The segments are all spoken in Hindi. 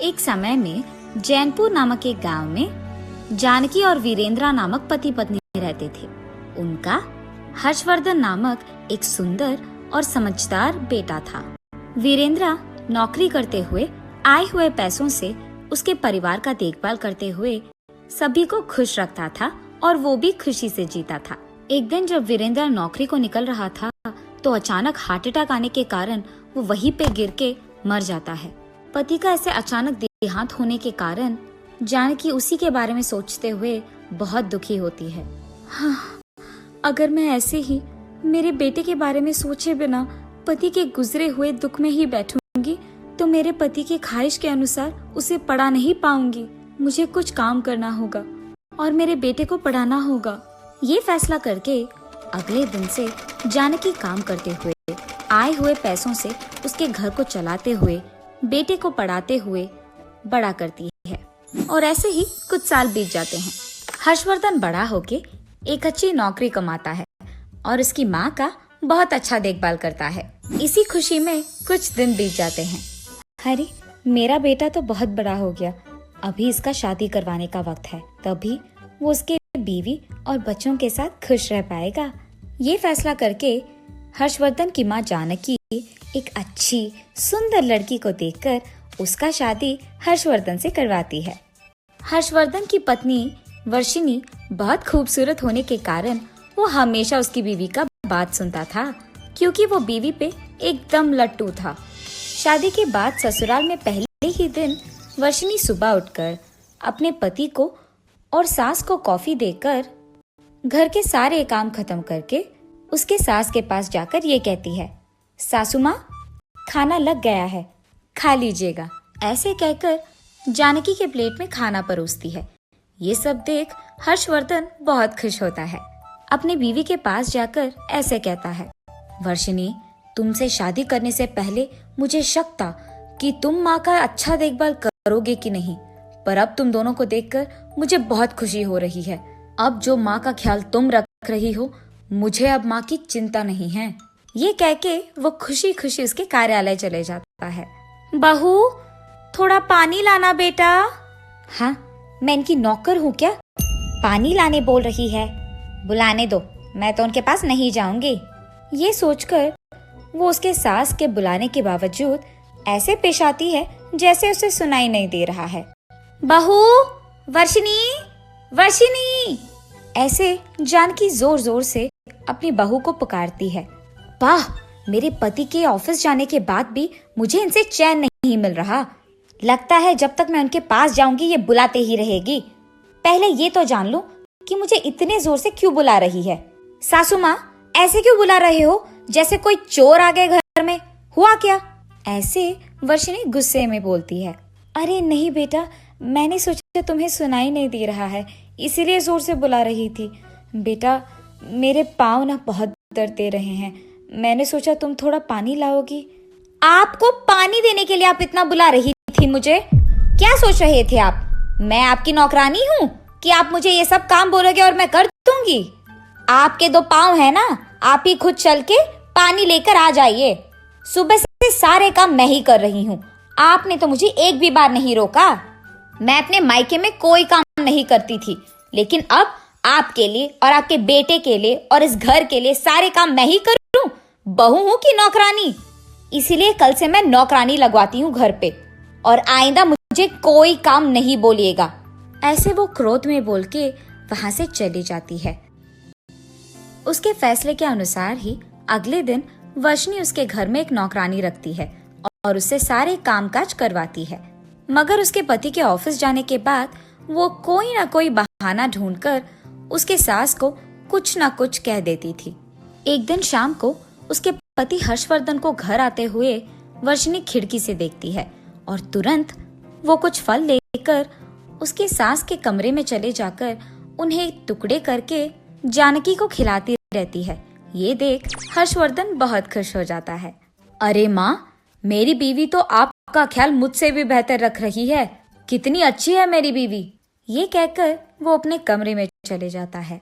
एक समय में जैनपुर नामक एक गांव में जानकी और वीरेंद्रा नामक पति पत्नी रहते थे। उनका हर्षवर्धन नामक एक सुंदर और समझदार बेटा था। वीरेंद्रा नौकरी करते हुए आए हुए पैसों से उसके परिवार का देखभाल करते हुए सभी को खुश रखता था और वो भी खुशी से जीता था। एक दिन जब वीरेंद्रा नौकरी को निकल रहा था तो अचानक हार्ट अटैक आने के कारण वो वहीं पे गिर के मर जाता है। पति का ऐसे अचानक देहांत होने के कारण जानकी उसी के बारे में सोचते हुए बहुत दुखी होती है। हाँ, अगर मैं ऐसे ही मेरे बेटे के बारे में सोचे बिना पति के गुजरे हुए दुख में ही बैठूंगी तो मेरे पति की ख्वाहिश के अनुसार उसे पढ़ा नहीं पाऊंगी। मुझे कुछ काम करना होगा और मेरे बेटे को पढ़ाना होगा। ये फैसला करके अगले दिन से जानकी काम करते हुए आए हुए पैसों से उसके घर को चलाते हुए बेटे को पढ़ाते हुए बड़ा करती है। और ऐसे ही कुछ साल बीत जाते हैं। हर्षवर्धन बड़ा होके एक अच्छी नौकरी कमाता है और उसकी माँ का बहुत अच्छा देखभाल करता है। इसी खुशी में कुछ दिन बीत जाते हैं। अरे, मेरा बेटा तो बहुत बड़ा हो गया, अभी इसका शादी करवाने का वक्त है, तभी वो उसके बीवी और बच्चों के साथ खुश रह पाएगा। ये फैसला करके हर्षवर्धन की माँ जानकी एक अच्छी सुंदर लड़की को देखकर उसका शादी हर्षवर्धन से करवाती है। हर्षवर्धन की पत्नी वर्षिनी बहुत खूबसूरत होने के कारण वो हमेशा उसकी बीवी का बात सुनता था, क्योंकि वो बीवी पे एकदम लट्टू था। शादी के बाद ससुराल में पहले ही दिन वर्षिनी सुबह उठकर अपने पति को और सास को कॉफी देकर घर के सारे काम खत्म करके उसके सास के पास जाकर ये कहती है, सासू माँ, खाना लग गया है, खा लीजिएगा। ऐसे कहकर जानकी के प्लेट में खाना परोसती है। ये सब देख हर्षवर्धन बहुत खुश होता है। अपनी बीवी के पास जाकर ऐसे कहता है, वर्षिनी, तुमसे शादी करने से पहले मुझे शक था कि तुम माँ का अच्छा देखभाल करोगे कि नहीं, पर अब तुम दोनों को देखकर मुझे बहुत खुशी हो रही है। अब जो माँ का ख्याल तुम रख रही हो, मुझे अब माँ की चिंता नहीं है। ये कह के वो खुशी खुशी उसके कार्यालय चले जाता है। बहू, थोड़ा पानी लाना बेटा। हाँ, मैं इनकी नौकर हूँ क्या, पानी लाने बोल रही है? बुलाने दो, मैं तो उनके पास नहीं जाऊंगी। ये सोचकर वो उसके सास के बुलाने के बावजूद ऐसे पेश आती है जैसे उसे सुनाई नहीं दे रहा है। बहू, वर्षिनी, वर्षिनी, ऐसे जानकी जोर जोर से अपनी बहू को पुकारती है। वाह, मेरे पति के ऑफिस जाने के बाद भी मुझे इनसे चैन नहीं मिल रहा। लगता है जब तक मैं उनके पास जाऊंगी ये बुलाते ही रहेगी। पहले ये तो जान लो कि मुझे इतने जोर से क्यों बुला रही है। सासू माँ, ऐसे क्यों बुला रहे हो जैसे कोई चोर आ गए घर में, हुआ क्या? ऐसे वर्षिनी गुस्से में बोलती है। अरे नहीं बेटा, मैंने सोचा तुम्हें सुनाई नहीं दे रहा है, इसीलिए जोर से बुला रही थी। बेटा, मेरे पाँव ना बहुत दर्द दे रहे हैं, मैंने सोचा तुम थोड़ा पानी लाओगी। आपको पानी देने के लिए आप इतना बुला रही थी मुझे? क्या सोच रहे थे आप, मैं आपकी नौकरानी हूँ कि आप मुझे ये सब काम बोलोगे और मैं कर दूंगी? आपके दो पाँव है ना, आप ही खुद चल के पानी लेकर आ जाइए। सुबह से सारे काम मैं ही कर रही हूँ, आपने तो मुझे एक भी बार नहीं रोका। मैं अपने मायके में कोई काम नहीं करती थी, लेकिन अब आपके लिए और आपके बेटे के लिए और इस घर के लिए सारे काम मैं ही करूं? बहू हूं कि नौकरानी? इसीलिए कल से मैं नौकरानी लगवाती हूँ घर पे, और आइंदा मुझे कोई काम नहीं बोलिएगा। ऐसे वो क्रोध में बोल के वहां से चली जाती है। उसके फैसले के अनुसार ही अगले दिन वर्षिनी उसके घर में एक नौकरानी रखती है और उससे सारे कामकाज करवाती है। मगर उसके पति के ऑफिस जाने के बाद वो कोई ना कोई बहाना ढूंढकर उसके सास को कुछ ना कुछ कह देती थी। एक दिन शाम को उसके पति हर्षवर्धन को घर आते हुए वर्षिनी खिड़की से देखती है और तुरंत वो कुछ फल लेकर उसके सास के कमरे में चले जाकर उन्हें टुकड़े करके जानकी को खिलाती रहती है। ये देख हर्षवर्धन बहुत खुश हो जाता है। अरे माँ, मेरी बीवी तो आपका ख्याल मुझसे भी बेहतर रख रही है, कितनी अच्छी है मेरी बीवी। ये कहकर वो अपने कमरे में चले जाता है।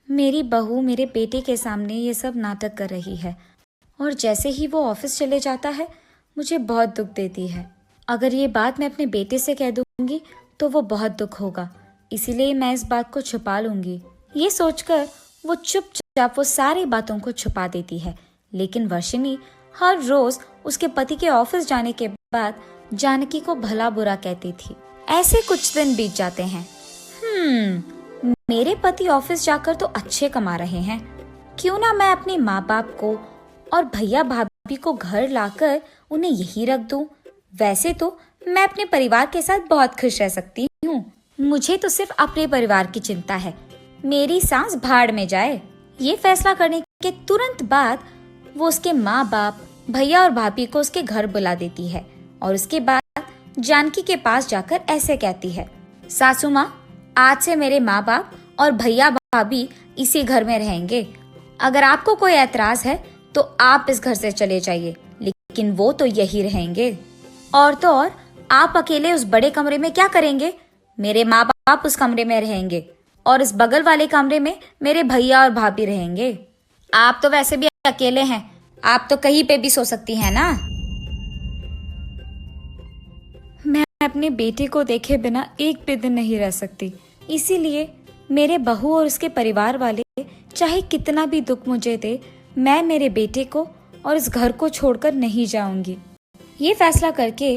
मेरी बहू मेरे बेटे के सामने ये सब नाटक कर रही है और जैसे ही वो ऑफिस चले जाता है मुझे बहुत दुख देती है। अगर ये बात मैं अपने बेटे से कह दूंगी तो वो बहुत दुख होगा, इसीलिए मैं इस बात को छुपा लूंगी। ये सोचकर वो चुपचाप वो सारी बातों को छुपा देती है। लेकिन वर्षिनी हर रोज उसके पति के ऑफिस जाने के बाद जानकी को भला बुरा कहती थी। ऐसे कुछ दिन बीत जाते हैं। मेरे पति ऑफिस जाकर तो अच्छे कमा रहे हैं, क्यों ना मैं अपने माँ बाप को और भैया भाभी को घर लाकर उन्हें यही रख दूं। वैसे तो मैं अपने परिवार के साथ बहुत खुश रह सकती हूँ। मुझे तो सिर्फ अपने परिवार की चिंता है, मेरी सांस भाड़ में जाए। ये फैसला करने के तुरंत बाद वो उसके माँ बाप, भैया और भाभी को उसके घर बुला देती है और उसके बाद जानकी के पास जाकर ऐसे कहती है, सासू माँ, आज से मेरे माँ बाप और भैया भाभी इसी घर में रहेंगे। अगर आपको कोई ऐतराज है तो आप इस घर से चले जाइए, लेकिन वो तो यही रहेंगे। और तो और आप अकेले उस बड़े कमरे में क्या करेंगे? मेरे माँ बाप उस कमरे में रहेंगे और इस बगल वाले कमरे में मेरे भैया और भाभी रहेंगे। आप तो वैसे भी अकेले हैं, आप तो कहीं पे भी सो सकती हैं ना। मैं अपने बेटे को देखे बिना एक भी दिन नहीं रह सकती, इसीलिए मेरे बहू और उसके परिवार वाले चाहे कितना भी दुख मुझे दे, मैं मेरे बेटे को और इस घर को छोड़कर नहीं जाऊंगी। ये फैसला करके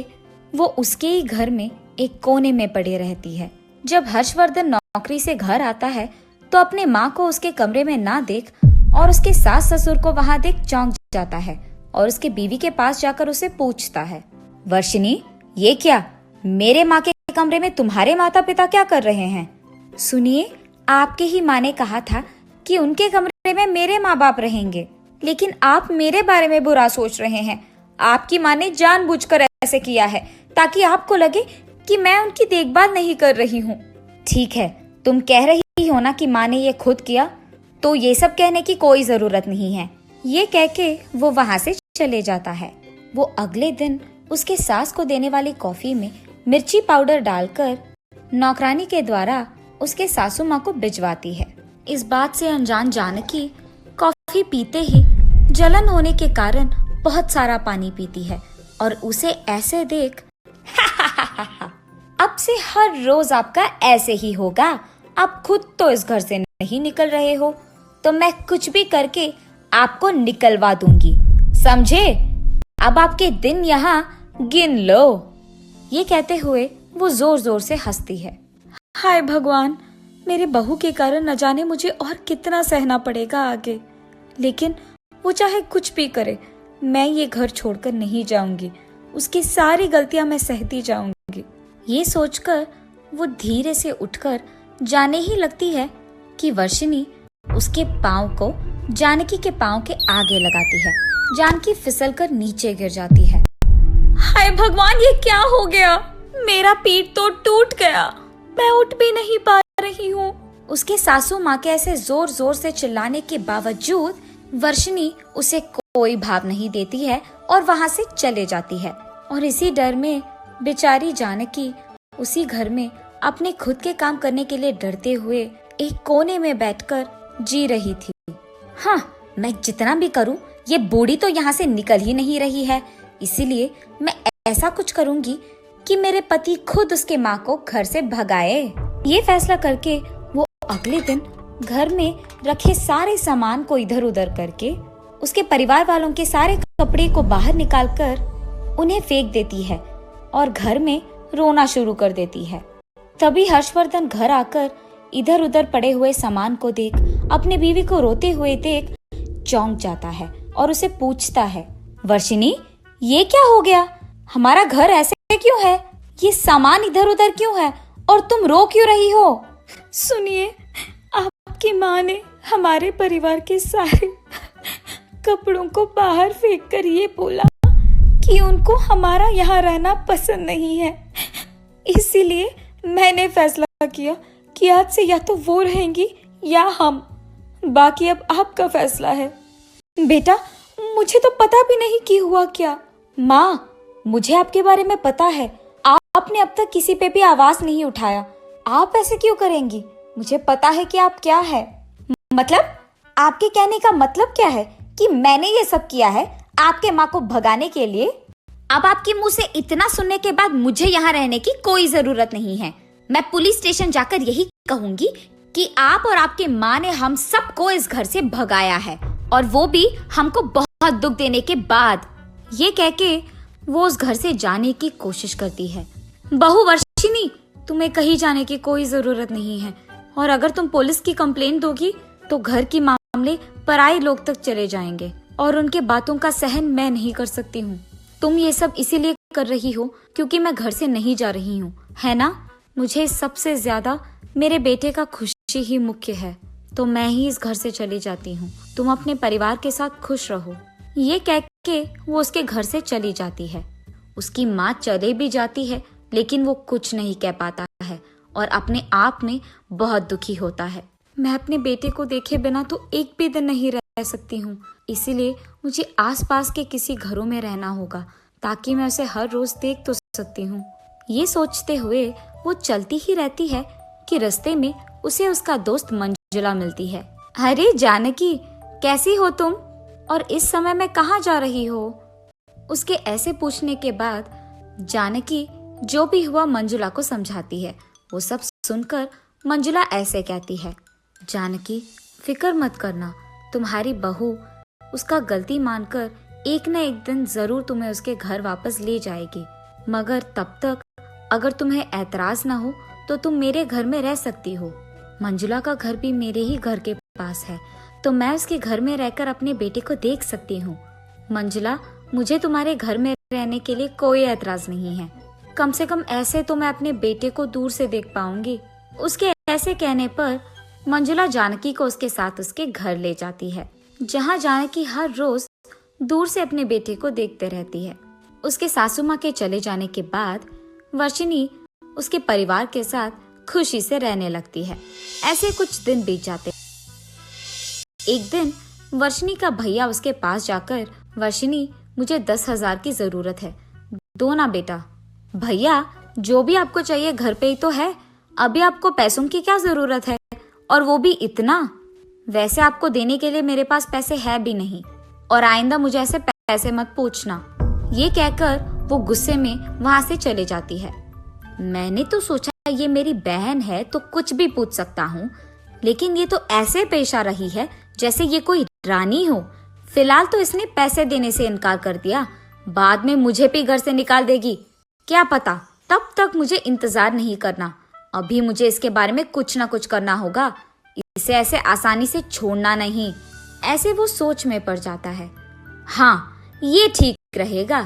वो उसके ही घर में एक कोने में पड़े रहती है। जब हर्षवर्धन नौकरी से घर आता है तो अपने माँ को उसके कमरे में ना देख और उसके सास ससुर को वहाँ देख चौंक जाता है और उसके बीवी के पास जाकर उसे पूछता है, वर्षिनी, ये क्या? मेरे माँ के कमरे में तुम्हारे माता पिता क्या कर रहे हैं? सुनिए, आपके ही माँ ने कहा था कि उनके कमरे में मेरे माँ बाप रहेंगे, लेकिन आप मेरे बारे में बुरा सोच रहे हैं। आपकी माँ ने जानबूझकर ऐसे किया है ताकि आपको लगे कि मैं उनकी देखभाल नहीं कर रही हूँ। ठीक है, तुम कह रही हो ना कि माँ ने ये खुद किया, तो ये सब कहने की कोई जरूरत नहीं है। ये कह के वो वहाँ से चले जाता है। वो अगले दिन उसके सास को देने वाली कॉफी में मिर्ची पाउडर डालकर नौकरानी के द्वारा उसके सासू माँ को भिजवाती है। इस बात से अनजान जानकी कॉफी पीते ही जलन होने के कारण बहुत सारा पानी पीती है और उसे ऐसे देख अब से हर रोज आपका ऐसे ही होगा। आप खुद तो इस घर से नहीं निकल रहे हो, तो मैं कुछ भी करके आपको निकलवा दूंगी, समझे? अब आपके दिन यहाँ गिन लो। ये कहते हुए वो जोर जोर से हंसती है। हाय भगवान, मेरे बहू के कारण न जाने मुझे और कितना सहना पड़ेगा आगे, लेकिन वो चाहे कुछ भी करे, मैं ये घर छोड़कर नहीं जाऊंगी। उसकी सारी गलतियां मैं सहती जाऊंगी। ये सोचकर वो धीरे से उठकर जाने ही लगती है कि वर्षिनी उसके पाँव को जानकी के पाँव के आगे लगाती है। जानकी फिसलकर नीचे गिर जाती है। हाय भगवान, ये क्या हो गया? मेरा पीठ तो टूट गया, मैं उठ भी नहीं पा रही हूँ। उसके सासू माँ के ऐसे जोर जोर से चिल्लाने के बावजूद वर्षिनी उसे कोई भाव नहीं देती है और वहाँ से चले जाती है। और इसी डर में बेचारी जानकी उसी घर में अपने खुद के काम करने के लिए डरते हुए एक कोने में बैठकर जी रही थी। हाँ, मैं जितना भी करूं, ये बूढ़ी तो यहाँ से निकल ही नहीं रही है, इसीलिए मैं ऐसा कुछ करूंगी कि मेरे पति खुद उसके माँ को घर से भगाए। ये फैसला करके वो अगले दिन घर में रखे सारे सामान को इधर उधर करके उसके परिवार वालों के सारे कपड़े को बाहर निकालकर उन्हें फेंक देती है और घर में रोना शुरू कर देती है। तभी हर्षवर्धन घर आकर इधर उधर पड़े हुए सामान को देख अपने बीवी को रोते हुए देख चौंक जाता है और उसे पूछता है, वर्षिनी, ये क्या हो गया? हमारा घर ऐसे क्यों है? ये सामान इधर उधर क्यों है और तुम रो क्यों रही हो? सुनिए, आपकी माँ ने हमारे परिवार के सारे कपड़ों को बाहर फेंक कर ये बोला कि उनको हमारा यहाँ रहना पसंद नहीं है, इसीलिए मैंने फैसला किया कि आज से या तो वो रहेंगी या हम। बाकी अब आपका फैसला है। बेटा, मुझे तो पता भी नहीं कि हुआ क्या। माँ, मुझे आपके बारे में पता है, आपने अब तक किसी पे भी आवाज नहीं उठाया। आप ऐसे क्यों करेंगी? मुझे पता है कि आप क्या है। मतलब? आपके कहने का मतलब क्या है कि मैंने ये सब किया है आपके माँ को भगाने के लिए? अब आपके मुंह से इतना सुनने के बाद मुझे यहाँ रहने की कोई जरूरत नहीं है। मैं पुलिस स्टेशन जाकर यही कहूंगी कि आप और आपके माँ ने हम सबको इस घर से भगाया है, और वो भी हमको बहुत दुख देने के बाद। ये कह के वो उस घर से जाने की कोशिश करती है। बहू वर्षिनी, तुम्हें कहीं जाने की कोई जरूरत नहीं है, और अगर तुम पुलिस की कंप्लेंट दोगी तो घर की मामले पराये लोग तक चले जाएंगे, और उनके बातों का सहन मैं नहीं कर सकती हूँ। तुम ये सब इसीलिए कर रही हो क्योंकि मैं घर से नहीं जा रही हूँ, है ना? मुझे सबसे ज्यादा मेरे बेटे का खुशी ही मुख्य है, तो मैं ही इस घर से चली जाती हूँ। तुम अपने परिवार के साथ खुश रहो। ये कह के वो उसके घर से चली जाती है। उसकी माँ चले भी जाती है, लेकिन वो कुछ नहीं कह पाता है और अपने आप में बहुत दुखी होता है। मैं अपने बेटे को देखे बिना तो एक भी दिन नहीं रह सकती हूँ, इसीलिए मुझे आसपास के किसी घरों में रहना होगा ताकि मैं उसे हर रोज देख तो सकती हूँ। ये सोचते हुए वो चलती ही रहती है कि रास्ते में उसे उसका दोस्त मंजुला मिलती है। अरे जानकी, कैसी हो तुम, और इस समय में कहाँ जा रही हो? उसके ऐसे पूछने के बाद जानकी जो भी हुआ मंजुला को समझाती है। वो सब सुनकर मंजुला ऐसे कहती है, जानकी फिक्र मत करना, तुम्हारी बहू उसका गलती मानकर एक न एक दिन जरूर तुम्हें उसके घर वापस ले जाएगी, मगर तब तक अगर तुम्हें ऐतराज ना हो तो तुम मेरे घर में रह सकती हो। मंजुला का घर भी मेरे ही घर के पास है, तो मैं उसके घर में रहकर अपने बेटे को देख सकती हूँ। मंजुला, मुझे तुम्हारे घर में रहने के लिए कोई ऐतराज नहीं है, कम से कम ऐसे तो मैं अपने बेटे को दूर से देख पाऊंगी। उसके ऐसे कहने पर मंजुला जानकी को उसके साथ उसके घर ले जाती है, जहाँ जानकी हर रोज दूर से अपने बेटे को देखते रहती है। उसके सासू माँ के चले जाने के बाद वर्षिनी उसके परिवार के साथ खुशी से रहने लगती है। ऐसे कुछ दिन बीत जाते। एक दिन वर्षिनी का भैया उसके पास जाकर, वर्षिनी मुझे 10,000 की जरूरत है, दो ना बेटा। भैया, जो भी आपको चाहिए घर पे ही तो है, अभी आपको पैसों की क्या जरूरत है, और वो भी इतना? वैसे आपको देने के लिए मेरे पास पैसे है भी नहीं, और आइंदा मुझे ऐसे पैसे मत पूछना। ये कहकर वो गुस्से में वहाँ से चले जाती है। मैंने तो सोचा ये मेरी बहन है तो कुछ भी पूछ सकता हूँ, लेकिन ये तो ऐसे पेश आ रही है जैसे ये कोई रानी हो। फिलहाल तो इसने पैसे देने से इनकार कर दिया, बाद में मुझे भी घर से निकाल देगी, क्या पता। तब तक मुझे इंतजार नहीं करना, अभी मुझे इसके बारे में कुछ ना कुछ करना होगा, इसे ऐसे आसानी से छोड़ना नहीं। ऐसे वो सोच में पड़ जाता है। हाँ, ये ठीक रहेगा,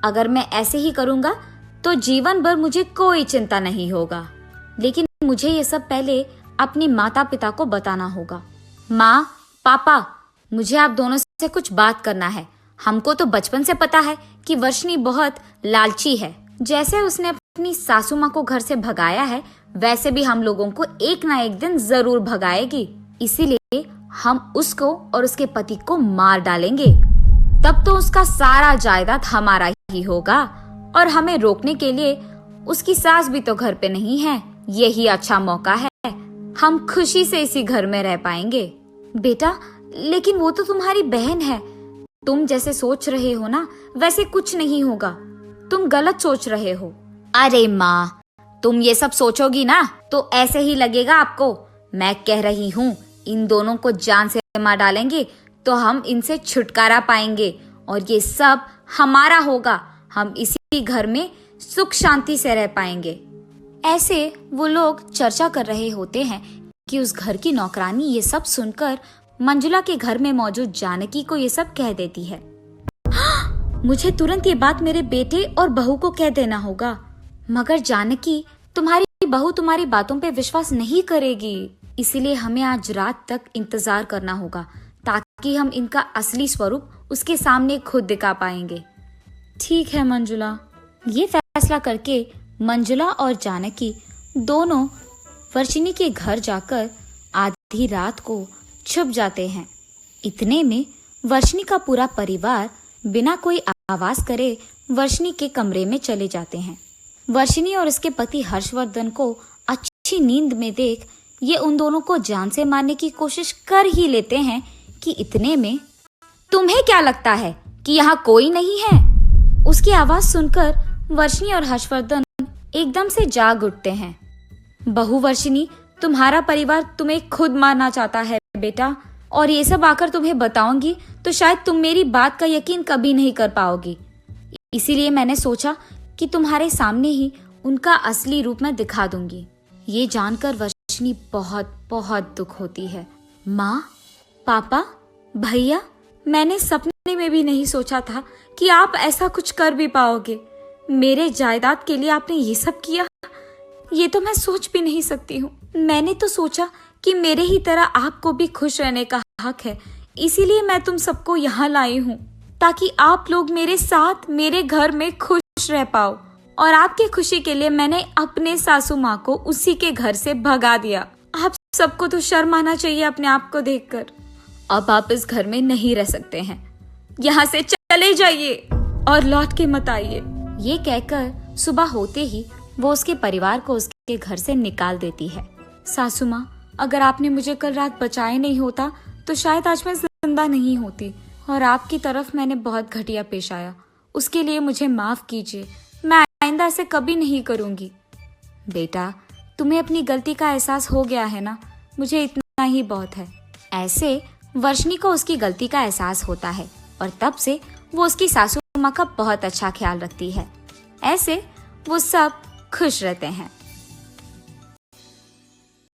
अगर मैं ऐसे ही करूँगा तो जीवन भर मुझे कोई चिंता नहीं होगा। लेकिन मुझे ये सब पहले अपने माता पिता को बताना होगा। माँ, पापा, मुझे आप दोनों से कुछ बात करना है। हमको तो बचपन से पता है कि वर्षिनी बहुत लालची है। जैसे उसने अपनी सासू माँ को घर से भगाया है, वैसे भी हम लोगों को एक ना एक दिन जरूर भगाएगी। इसीलिए हम उसको और उसके पति को मार डालेंगे, तब तो उसका सारा जायदाद हमारा ही होगा, और हमें रोकने के लिए उसकी सास भी तो घर पे नहीं है। यही अच्छा मौका है, हम खुशी से इसी घर में रह पाएंगे। बेटा, लेकिन वो तो तुम्हारी बहन है, तुम जैसे सोच रहे हो ना वैसे कुछ नहीं होगा, तुम गलत सोच रहे हो। अरे माँ, तुम ये सब सोचोगी ना तो ऐसे ही लगेगा आपको। मैं कह रही हूँ, इन दोनों को जान से मार डालेंगे तो हम इनसे छुटकारा पाएंगे, और ये सब हमारा होगा। हम इसी घर में सुख शांति से रह पाएंगे। ऐसे वो लोग चर्चा कर रहे होते हैं कि उस घर की नौकरानी ये सब सुनकर मंजुला के घर में मौजूद जानकी को ये सब कह देती है। मुझे तुरंत ये बात मेरे बेटे और बहू को कह देना होगा, मगर जानकी, तुम्हारी बहू तुम्हारी बातों पे विश्वास नहीं करेगी, इसीलिए हमें आज रात तक इंतजार करना होगा ताकि हम इनका असली स्वरूप उसके सामने खुद दिखा पाएंगे। ठीक है मंजुला। ये फैसला करके मंजुला और जानकी दोनों वर्षिनी के घर जाकर आधी रात को छुप जाते हैं। इतने में वर्षिनी का पूरा परिवार बिना कोई आवाज करे वर्षिनी के कमरे में चले जाते हैं। वर्षिनी और उसके पति हर्षवर्धन को अच्छी नींद में देख ये उन दोनों को जान से मारने की कोशिश कर ही लेते हैं कि इतने में, तुम्हें क्या लगता है कि यहाँ कोई नहीं है? उस उसकी आवाज सुनकर वर्षिनी और हर्षवर्धन एकदम से जाग उठते हैं। बहू वर्षिनी, तुम्हारा परिवार तुम्हें खुद मारना चाहता है बेटा, और ये सब आकर तुम्हें बताऊंगी तो शायद तुम मेरी बात का यकीन कभी नहीं कर पाओगी। इसीलिए मैंने सोचा कि तुम्हारे सामने ही उनका असली रूप मैं दिखा दूंगी। ये जानकर वर्षिनी बहुत बहुत दुख होती है। माँ, पापा, भैया, मैंने सपने में भी नहीं सोचा था कि आप ऐसा कुछ कर भी पाओगे। मेरे जायदाद के लिए आपने ये सब किया, ये तो मैं सोच भी नहीं सकती हूँ। मैंने तो सोचा कि मेरे ही तरह आपको भी खुश रहने का हक है, इसीलिए मैं तुम सबको यहाँ लाई हूँ ताकि आप लोग मेरे साथ मेरे घर में खुश रह पाओ। और आपकी खुशी के लिए मैंने अपने सासू माँ को उसी के घर से भगा दिया। आप सबको तो शर्म आना चाहिए अपने आप को देखकर। अब आप इस घर में नहीं रह सकते हैं, यहाँ से चले जाइए और लौट के मत आइए। ये कहकर सुबह होते ही वो उसके परिवार को उसके घर से निकाल देती है। सासू माँ, अगर आपने मुझे कल रात बचाया नहीं होता तो शायद आज मैं जिंदा नहीं होती, और आपकी तरफ मैंने बहुत घटिया पेश आया, उसके लिए मुझे माफ कीजिए। मैं आइंदा ऐसे कभी नहीं करूंगी। बेटा, तुम्हें अपनी गलती का एहसास हो गया है ना, मुझे इतना ही बहुत है। ऐसे वर्षिनी को उसकी गलती का एहसास होता है और तब से वो उसकी सासू माँ का बहुत अच्छा ख्याल रखती है। ऐसे वो सब खुश रहते हैं।